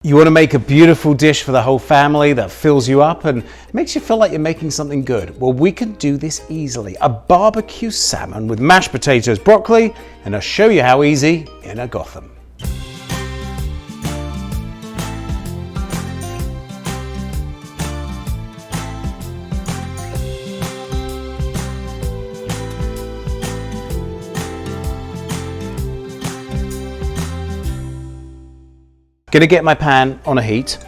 You want to make a beautiful dish for the whole family that fills you up and makes you feel like you're making something good. Well, we can do this easily. A barbecue salmon with mashed potatoes, broccoli, and I'll show you how easy in a Gotham. Gonna get my pan on a heat.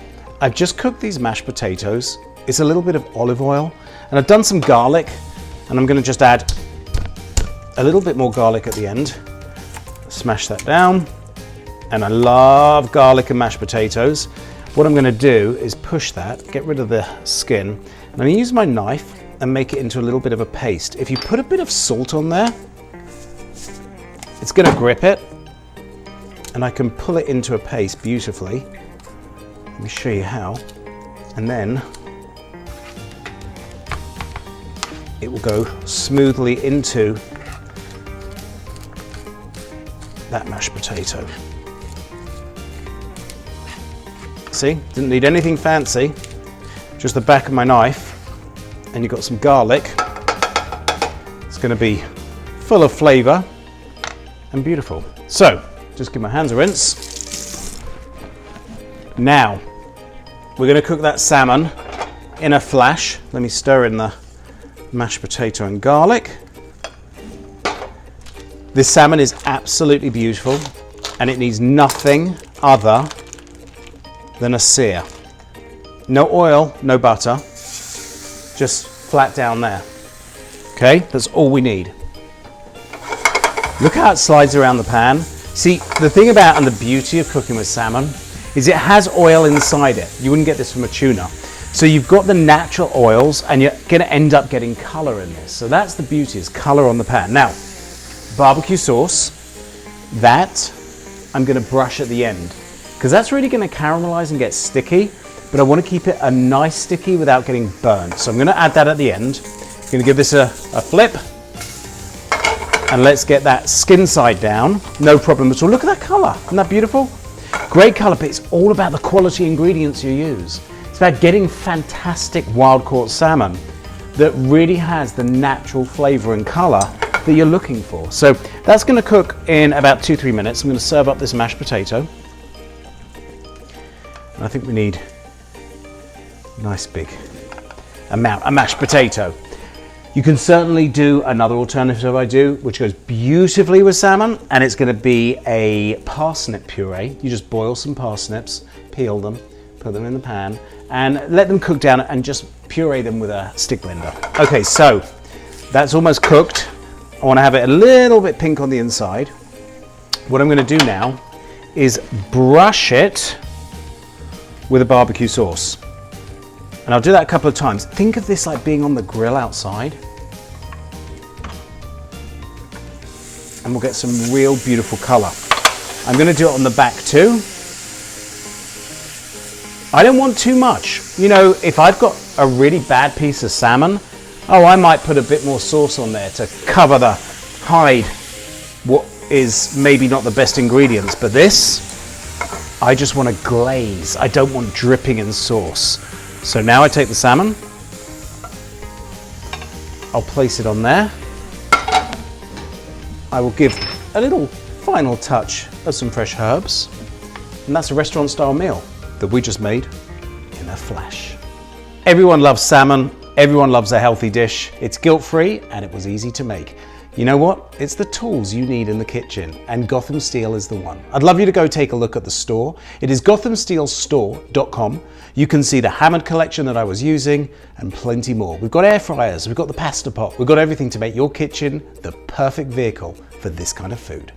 I've just cooked these mashed potatoes. It's a little bit of olive oil, and I've done some garlic, and I'm gonna just add a little bit more garlic at the end. Smash that down, and I love garlic and mashed potatoes. What I'm gonna do is push that, get rid of the skin, and I'm gonna use my knife and make it into a little bit of a paste. If you put a bit of salt on there, it's gonna grip it, and I can pull it into a paste beautifully. Let me show you how. And then it will go smoothly into that mashed potato. See, didn't need anything fancy, just the back of my knife, and you've got some garlic. It's gonna be full of flavor and beautiful. So, just give my hands a rinse. Now, we're going to cook that salmon in a flash. Let me stir in the mashed potato and garlic. This salmon is absolutely beautiful, and it needs nothing other than a sear. No oil, no butter, just flat down there. Okay, that's all we need. Look how it slides around the pan. See, the thing about and the beauty of cooking with salmon is it has oil inside it. You wouldn't get this from a tuna. So you've got the natural oils and you're gonna end up getting color in this. So that's the beauty, is color on the pan. Now, barbecue sauce, that I'm gonna brush at the end, because that's really gonna caramelize and get sticky, but I wanna keep it a nice sticky without getting burnt. So I'm gonna add that at the end. I'm gonna give this a flip. And let's get that skin side down, no problem at all. Look at that color, isn't that beautiful? Great color, but it's all about the quality ingredients you use. It's about getting fantastic wild caught salmon that really has the natural flavor and color that you're looking for. So that's gonna cook in about 2-3 minutes. I'm gonna serve up this mashed potato. And I think we need a nice big amount of mashed potato. You can certainly do another alternative I do, which goes beautifully with salmon, and it's gonna be a parsnip puree. You just boil some parsnips, peel them, put them in the pan, and let them cook down and just puree them with a stick blender. Okay, so that's almost cooked. I wanna have it a little bit pink on the inside. What I'm gonna do now is brush it with a barbecue sauce. And I'll do that a couple of times. Think of this like being on the grill outside. And we'll get some real beautiful color. I'm gonna do it on the back too. I don't want too much. You know, if I've got a really bad piece of salmon, I might put a bit more sauce on there to cover the hide what is maybe not the best ingredients, but this, I just want to glaze. I don't want dripping in sauce. So now I take the salmon, I'll place it on there. I will give a little final touch of some fresh herbs, and that's a restaurant style meal that we just made in a flash. Everyone loves salmon, everyone loves a healthy dish. It's guilt-free and it was easy to make. You know what? It's the tools you need in the kitchen, and Gotham Steel is the one. I'd love you to go take a look at the store. It is gothamsteelstore.com. You can see the hammered collection that I was using and plenty more. We've got air fryers, we've got the pasta pot, we've got everything to make your kitchen the perfect vehicle for this kind of food.